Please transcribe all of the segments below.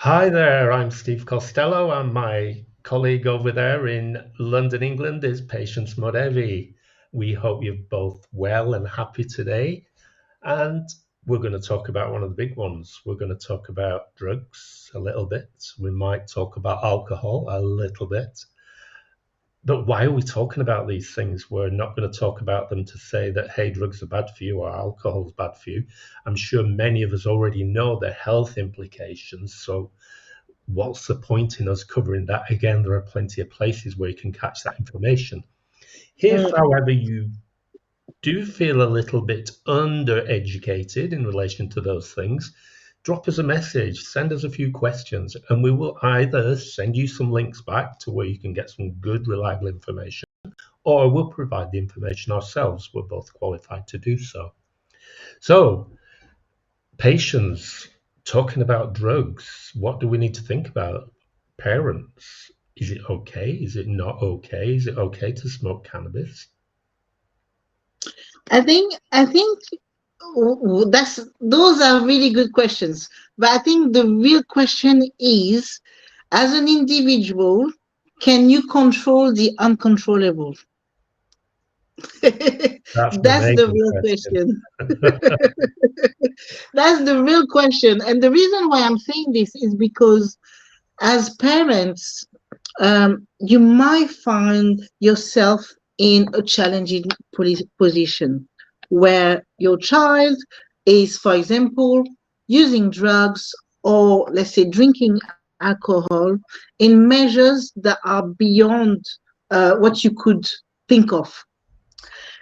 Hi there, I'm Steve Costello, and my colleague over there in London, England is Patience Morevi. We hope you're both well and happy today. And we're going to talk about one of the big ones. We're going to talk about drugs a little bit. We might talk about alcohol a little bit. But why are we talking about these things? We're not going to talk about them to say that, hey, drugs are bad for you or alcohol is bad for you. I'm sure many of us already know the health implications. So what's the point in us covering that? Again, there are plenty of places where you can catch that information. If, Mm. however, you do feel a little bit undereducated in relation to those things, drop us a message, send us a few questions, and we will either send you some links back to where you can get some good, reliable information, or we'll provide the information ourselves. We're both qualified to do so. So, Patients, talking about drugs, what do we need to think about? Parents, is it okay? Is it not okay? Is it okay to smoke cannabis? I think that's those are really good questions. But I think the real question is, as an individual, can you control the uncontrollable? That's the That's the main real question. question. That's the real question. And the reason why I'm saying this is because as parents, you might find yourself in a challenging position where your child is, for example, using drugs or, let's say, drinking alcohol in measures that are beyond what you could think of.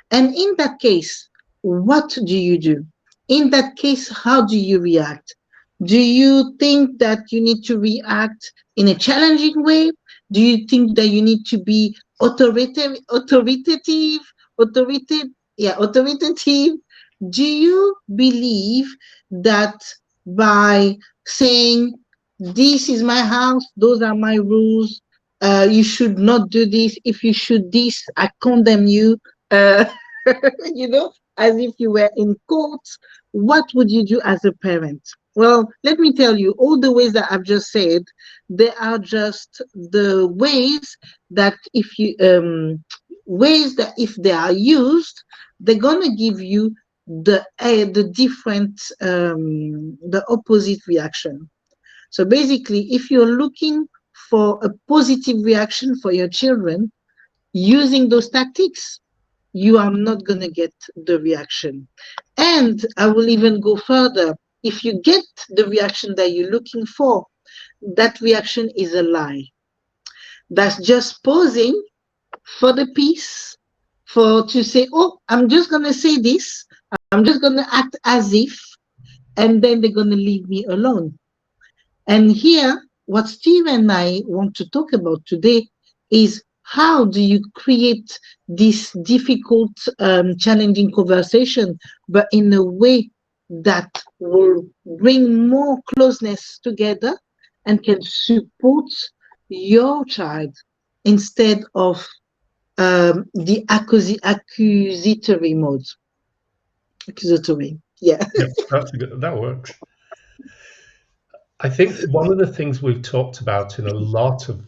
And in that case, what do you do? In that case, how do you react? Do you think that you need to react in a challenging way? Do you think that you need to be authoritative? Yeah, authoritative. Do you believe that by saying, this is my house, those are my rules, you should not do this. If you should this, I condemn you. Uh, as if you were in court. What would you do as a parent? Well, let me tell you, all the ways that I've just said, they are just the ways that if they are used, they're gonna give you the opposite reaction. So basically, if you're looking for a positive reaction for your children using those tactics, you are not going to get the reaction. And I will even go further. If you get the reaction that you're looking for, that reaction is a lie. That's just posing for the piece, for to say, oh, I'm just going to say this, I'm just going to act as if, and then they're going to leave me alone. And here, what Steve and I want to talk about today is how do you create this difficult, challenging conversation, but in a way that will bring more closeness together and can support your child instead of the accusatory mode. Accusatory, yeah. Yep, that's a good, that works. I think one of the things we've talked about in a lot of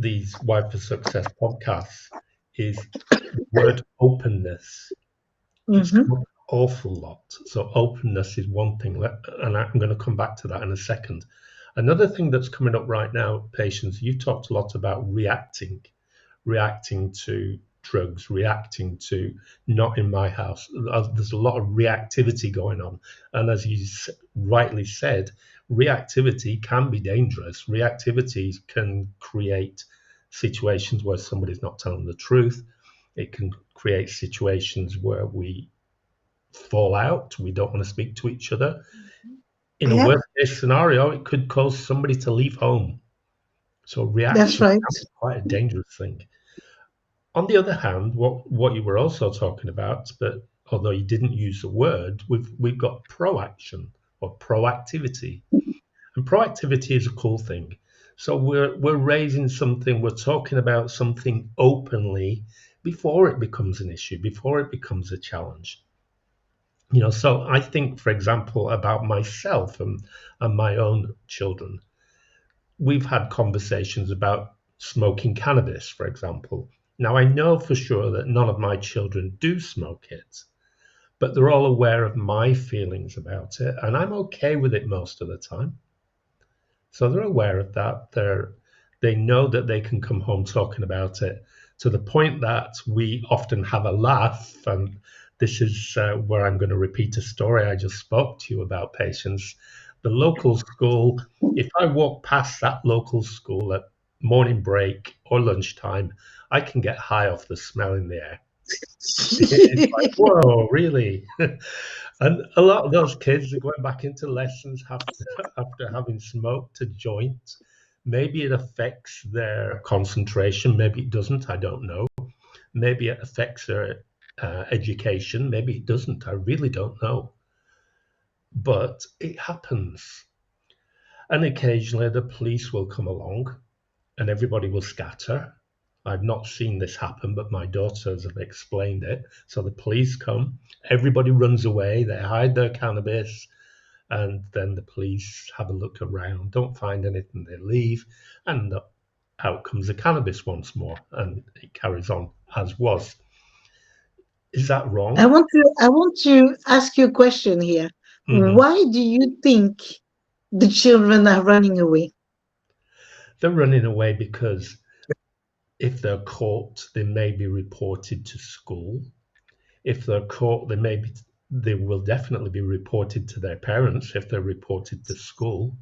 these Wife for Success podcasts is the word openness. It's Mm-hmm. come up an awful lot. So openness is one thing, and I'm going to come back to that in a second. Another thing that's coming up right now, Patience, you talked a lot about reacting to drugs, reacting to not in my house. There's a lot of reactivity going on. And as you rightly said, reactivity can be dangerous. Reactivity can create situations where somebody's not telling the truth. It can create situations where we fall out, we don't want to speak to each other. In a Yeah, worst case scenario, it could cause somebody to leave home. So that's reaction right. can be quite a dangerous thing. On the other hand, what you were also talking about, but although you didn't use the word, we've got proaction or proactivity. And proactivity is a cool thing. So we're raising something, we're talking about something openly before it becomes an issue, before it becomes a challenge. So I think, for example, about myself and my own children. we've had conversations about smoking cannabis, for example. Now, I know for sure that none of my children do smoke it, but they're all aware of my feelings about it, and I'm okay with it most of the time. So they're aware of that. They know that they can come home talking about it, to the point that we often have a laugh. And this is where I'm going to repeat a story I just spoke to you about, Patience. The local school, if I walk past that local school at morning break or lunchtime, I can get high off the smell in the air. It's like, whoa, really? And a lot of those kids are going back into lessons after having smoked a joint. Maybe it affects their concentration, maybe it doesn't, I don't know. Maybe it affects their education, maybe it doesn't, I really don't know. But it happens. And occasionally the police will come along and everybody will scatter. I've not seen this happen, but my daughters have explained it. So the police come, everybody runs away, they hide their cannabis, and then the police have a look around, don't find anything, they leave, and out comes the cannabis once more, and it carries on as was. Is that wrong? I want to ask you a question here. Mm-hmm. Why do you think the children are running away? They're running away because if they're caught, they may be reported to school. If they're caught, they will definitely be reported to their parents if they're reported to school,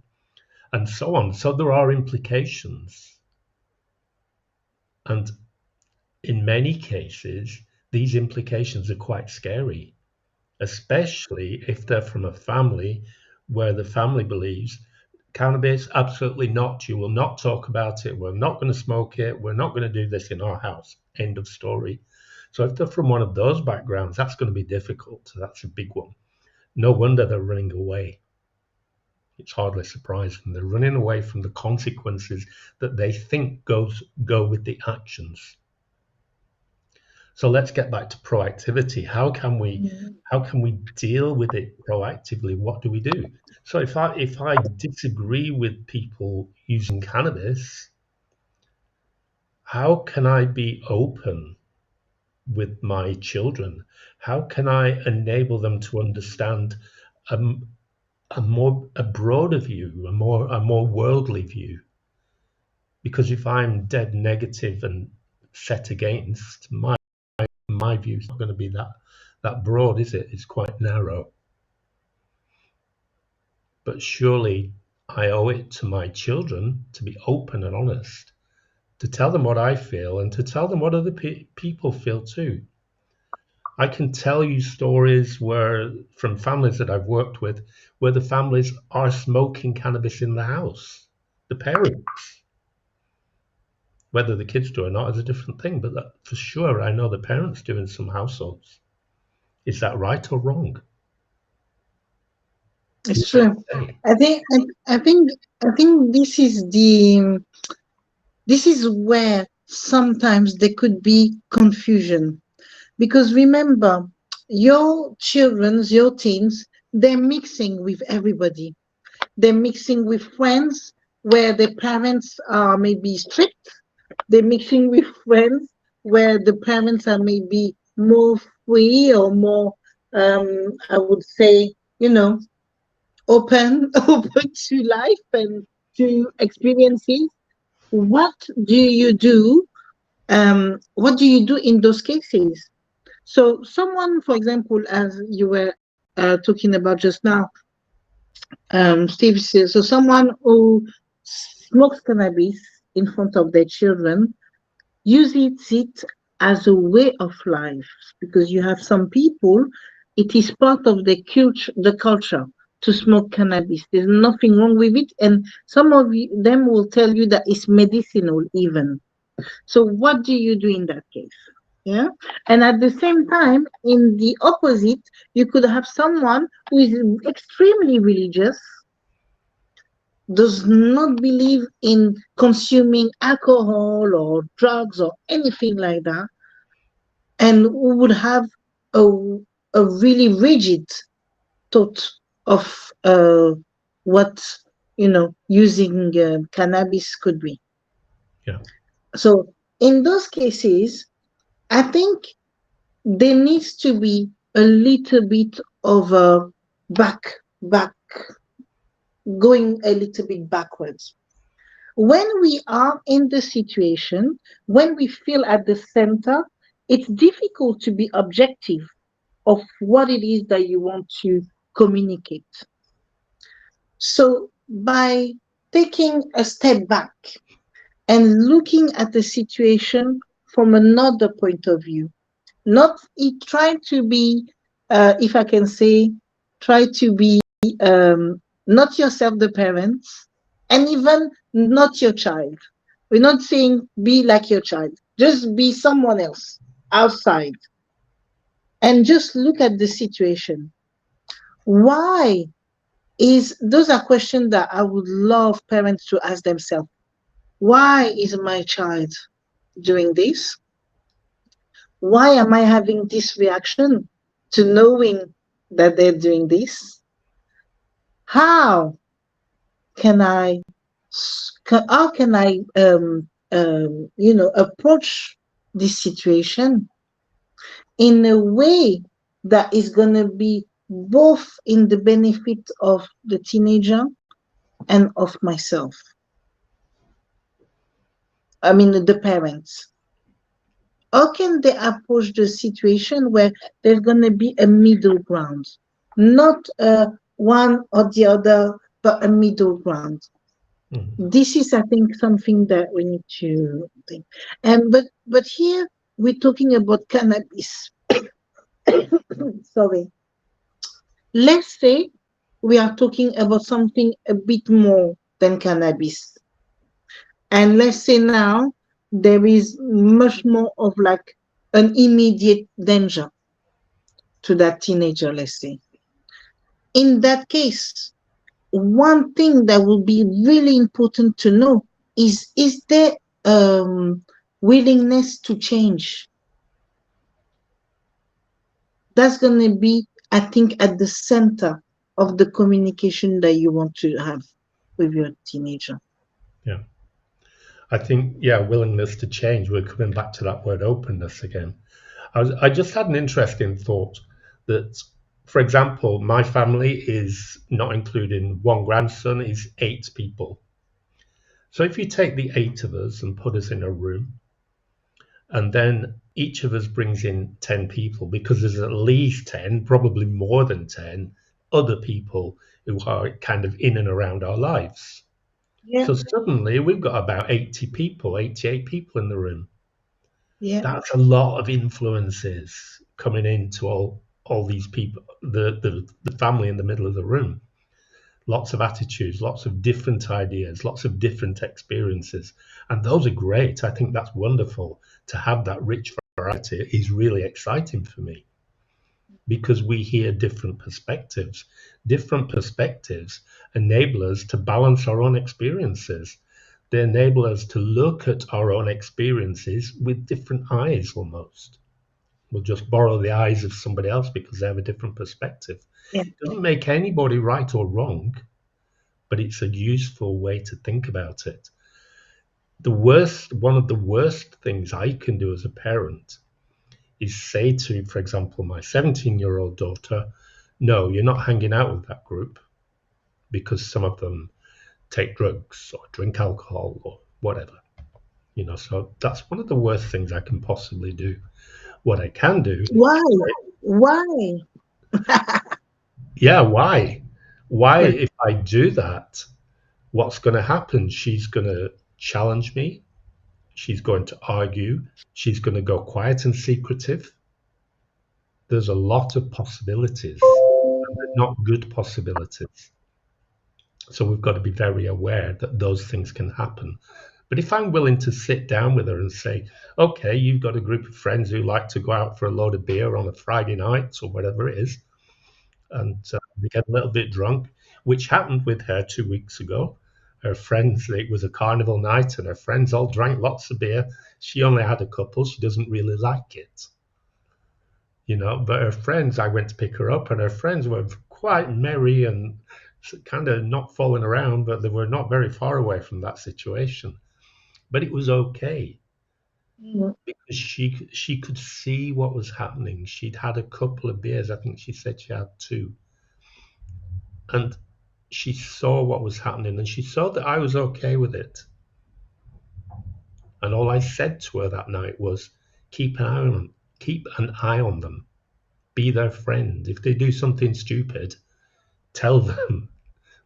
and so on. So there are implications. And in many cases, these implications are quite scary, especially if they're from a family where the family believes cannabis, absolutely not. You will not talk about it. We're not going to smoke it. We're not going to do this in our house. End of story. So if they're from one of those backgrounds, that's going to be difficult. That's a big one. No wonder they're running away. It's hardly surprising. They're running away from the consequences that they think go with the actions. So let's get back to proactivity. How can we deal with it proactively? What do we do? So if I disagree with people using cannabis, how can I be open with my children? How can I enable them to understand a broader view, a more worldly view? Because if I'm dead negative and set against, my view is not going to be that broad, is it? It's quite narrow. But surely I owe it to my children to be open and honest, to tell them what I feel and to tell them what other people feel too. I can tell you stories from families that I've worked with, where the families are smoking cannabis in the house, the parents. Whether the kids do or not is a different thing, but for sure I know the parents do in some households. Is that right or wrong? It's true. I think this is where sometimes there could be confusion, because remember, your teens, they're mixing with everybody. They're mixing with friends where the parents are maybe strict. They're mixing with friends where the parents are maybe more free or more, I would say, open to life and to experiences. What do you do? What do you do in those cases? So someone, for example, as you were talking about just now, Steve says, so someone who smokes cannabis in front of their children uses it as a way of life, because you have some people, it is part of the culture to smoke cannabis. There's nothing wrong with it, and some of them will tell you that it's medicinal even. So what do you do in that case? Yeah. And at the same time, in the opposite, you could have someone who is extremely religious, does not believe in consuming alcohol or drugs or anything like that, and who would have a really rigid thought of what using cannabis could be. Yeah. So in those cases, I think there needs to be a little bit of a back, going a little bit backwards. When we are in the situation, when we feel at the center, it's difficult to be objective of what it is that you want to communicate. So by taking a step back and looking at the situation from another point of view, not try to be, if I can say, try to be not yourself, the parents, and even not your child. We're not saying be like your child, just be someone else outside and just look at the situation. Why those are questions that I would love parents to ask themselves. Why is my child doing this? Why am I having this reaction to knowing that they're doing this? How can I approach this situation in a way that is going to be both in the benefit of the teenager and of myself? I mean, the parents. How can they approach the situation where there's going to be a middle ground, not one or the other, but a middle ground? Mm-hmm. This is, I think, something that we need to think. But here we're talking about cannabis. Sorry. Let's say we are talking about something a bit more than cannabis. And let's say now there is much more of like an immediate danger to that teenager, let's say. In that case, one thing that will be really important to know is there willingness to change? That's going to be, I think, at the center of the communication that you want to have with your teenager. Yeah. I think, willingness to change. We're coming back to that word openness again. I just had an interesting thought that, for example, my family is not including one grandson, is 8 people. So if you take the 8 of us and put us in a room, and then each of us brings in 10 people, because there's at least 10, probably more than 10 other people who are kind of in and around our lives. Yeah. So suddenly we've got about 80 people, 88 people in the room. Yeah. That's a lot of influences coming into all these people, the family in the middle of the room. Lots of attitudes, lots of different ideas, lots of different experiences. And those are great. I think that's wonderful. To have that rich variety is really exciting for me, because we hear different perspectives. Different perspectives enable us to balance our own experiences. They enable us to look at our own experiences with different eyes almost. We'll just borrow the eyes of somebody else because they have a different perspective. Yeah. It doesn't make anybody right or wrong, but it's a useful way to think about it. One of the worst things I can do as a parent is say to, for example, my 17-year-old daughter, no, you're not hanging out with that group because some of them take drugs or drink alcohol or whatever. So that's one of the worst things I can possibly do. What I can do. Why? Yeah, why? Why, if I do that, what's going to happen? She's going to challenge me. She's going to argue. She's going to go quiet and secretive. There's a lot of possibilities, and they're not good possibilities. So we've got to be very aware that those things can happen. But if I'm willing to sit down with her and say, okay, you've got a group of friends who like to go out for a load of beer on a Friday night or whatever it is, and they get a little bit drunk, which happened with her 2 weeks ago. Her friends, it was a carnival night, and her friends all drank lots of beer. She only had a couple. She doesn't really like it. But her friends, I went to pick her up, and her friends were quite merry and kind of not falling around, but they were not very far away from that situation. But it was okay because she could see what was happening. She'd had a couple of beers. I think she said she had two, and she saw what was happening, and she saw that I was okay with it. And all I said to her that night was, keep an eye on them. Keep an eye on them. Be their friend. If they do something stupid, tell them.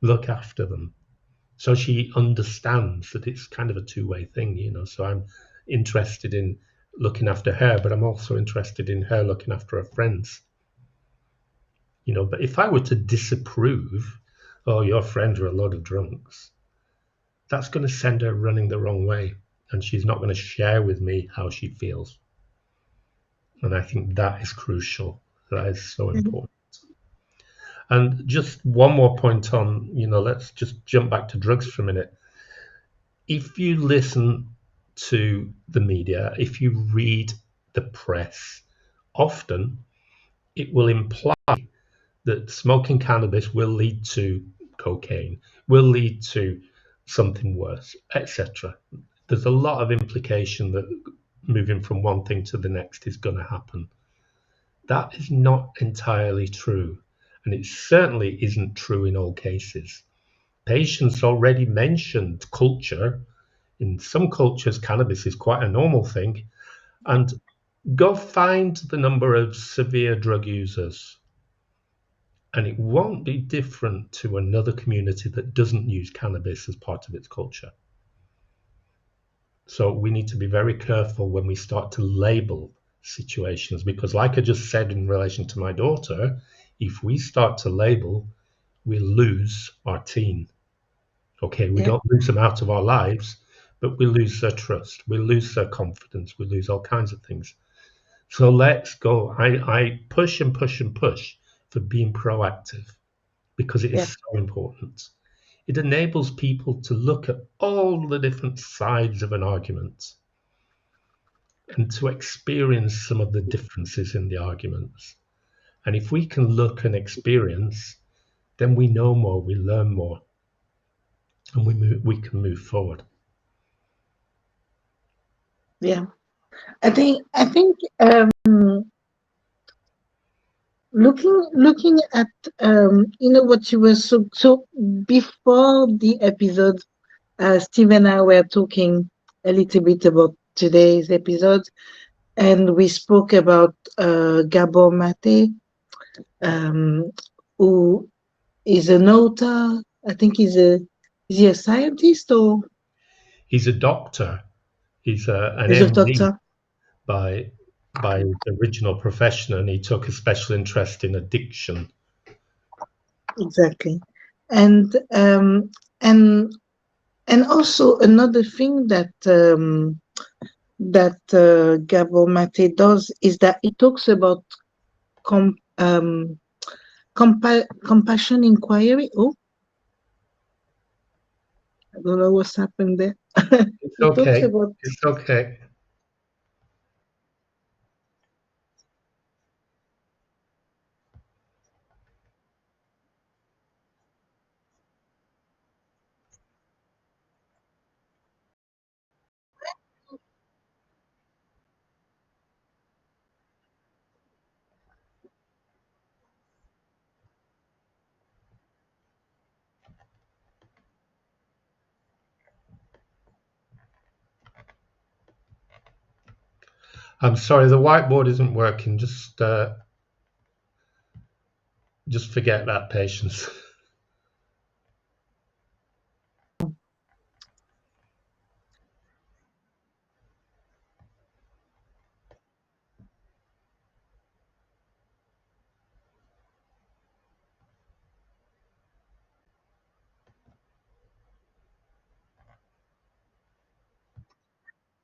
Look after them. So she understands that it's kind of a two-way thing, you know. So I'm interested in looking after her, but I'm also interested in her looking after her friends. You know, but if I were to disapprove, oh, your friends are a load of drunks, that's going to send her running the wrong way. And she's not going to share with me how she feels. And I think that is crucial. That is so important. And just one more point on, you know, let's just jump back to drugs for a minute. If you listen to the media, if you read the press, often it will imply that smoking cannabis will lead to cocaine, will lead to something worse, etc. There's a lot of implication that moving from one thing to the next is going to happen. That is not entirely true, and it certainly isn't true in all cases. Patients already mentioned culture. In some cultures, cannabis is quite a normal thing, and go find the number of severe drug users, and it won't be different to another community that doesn't use cannabis as part of its culture. So we need to be very careful when we start to label situations, because like I just said in relation to my daughter, if we start to label, we lose our teen. Okay, we don't lose them out of our lives, but we lose their trust, we lose their confidence, we lose all kinds of things. So let's go. I push and push and push for being proactive, because it is so important. It enables people to look at all the different sides of an argument and to experience some of the differences in the arguments. And if we can look and experience, then we know more, we learn more, and we can move forward. Yeah, I think looking at you know what you were so before the episode, Steve and I were talking a little bit about today's episode, and we spoke about Gabor Mate, who is an author. I think is he a scientist or He's a doctor. He's an he's a MD doctor? by his original profession, and he took a special interest in addiction. Exactly, and and also another thing that Gabor Mate does is that he talks about com, compassion inquiry. Oh, I don't know what's happened there. It's He talks okay. about It's okay. I'm sorry, the whiteboard isn't working. Just forget that, Patience.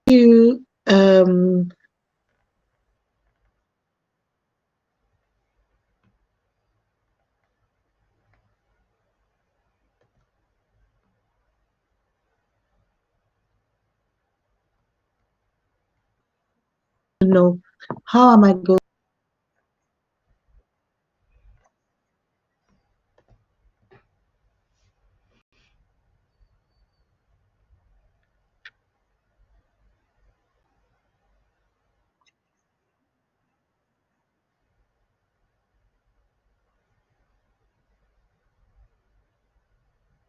you know how am I going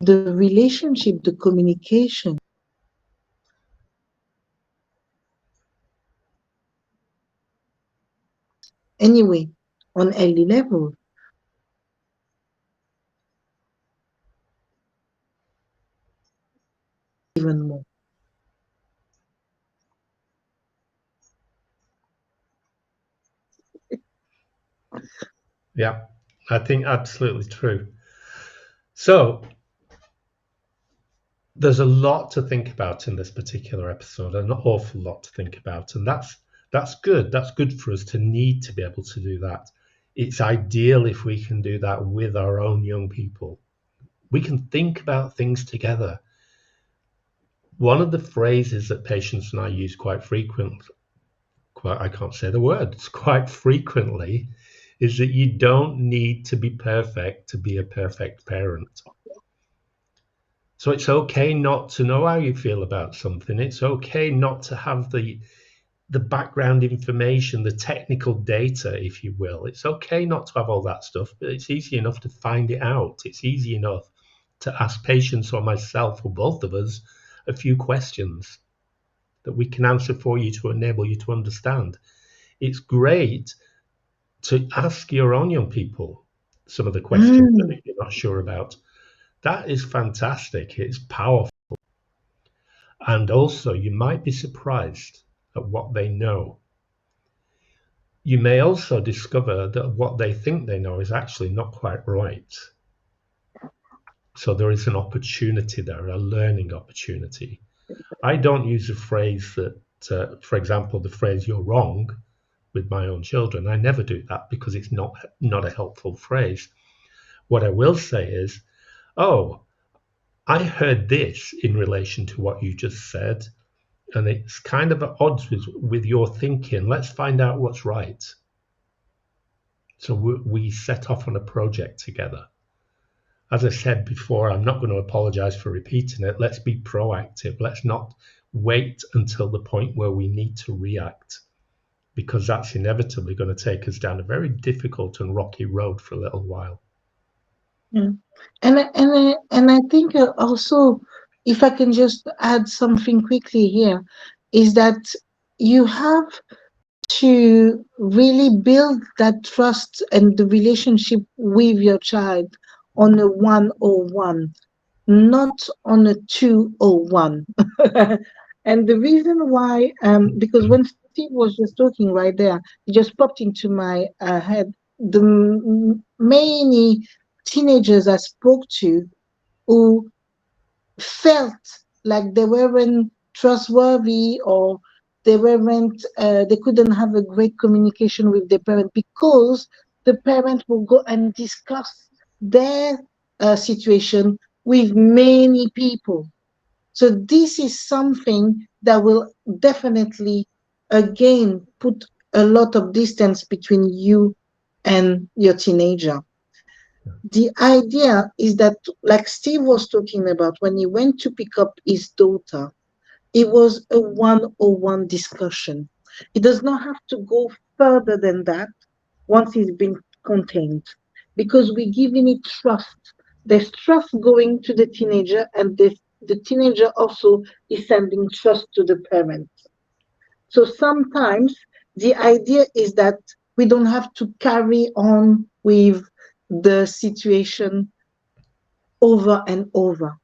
the relationship, the communication. Anyway, on early level. Even more. Yeah, I think absolutely true. So there's a lot to think about in this particular episode, an awful lot to think about, and that's good. That's good for us to need to be able to do that. It's ideal if we can do that with our own young people. We can think about things together. One of the phrases that Patience and I use quite frequently, I can't say the words, quite frequently, is that you don't need to be perfect to be a perfect parent. So it's okay not to know how you feel about something. It's okay not to have the background information, the technical data, if you will. It's okay not to have all that stuff, but it's easy enough to find it out. It's easy enough to ask Patience or myself or both of us a few questions that we can answer for you to enable you to understand. It's great to ask your own young people some of the questions that you're not sure about. That is fantastic. It's powerful. And also, you might be surprised at what they know. You may also discover that what they think they know is actually not quite right. So there is an opportunity there, a learning opportunity. I don't use a phrase that, for example, the phrase "you're wrong" with my own children. I never do that because it's not a helpful phrase. What I will say is, "Oh, I heard this in relation to what you just said, and it's kind of at odds with your thinking. Let's find out what's right." So we set off on a project together. As I said before, I'm not going to apologize for repeating it. Let's be proactive. Let's not wait until the point where we need to react, because that's inevitably going to take us down a very difficult and rocky road for a little while. Yeah. And I think also, if I can just add something quickly here, is that you have to really build that trust and the relationship with your child on a 101, not on a 201. And the reason why, because when Steve was just talking right there, it just popped into my head the many teenagers I spoke to who felt like they weren't trustworthy, or they couldn't have a great communication with their parent because the parent will go and discuss their situation with many people. So this is something that will definitely again put a lot of distance between you and your teenager. The idea is that, like Steve was talking about, when he went to pick up his daughter, it was a 101 discussion. It does not have to go further than that once it's been contained, because we're giving it trust. There's trust going to the teenager, and the teenager also is sending trust to the parent. So sometimes the idea is that we don't have to carry on with the situation over and over.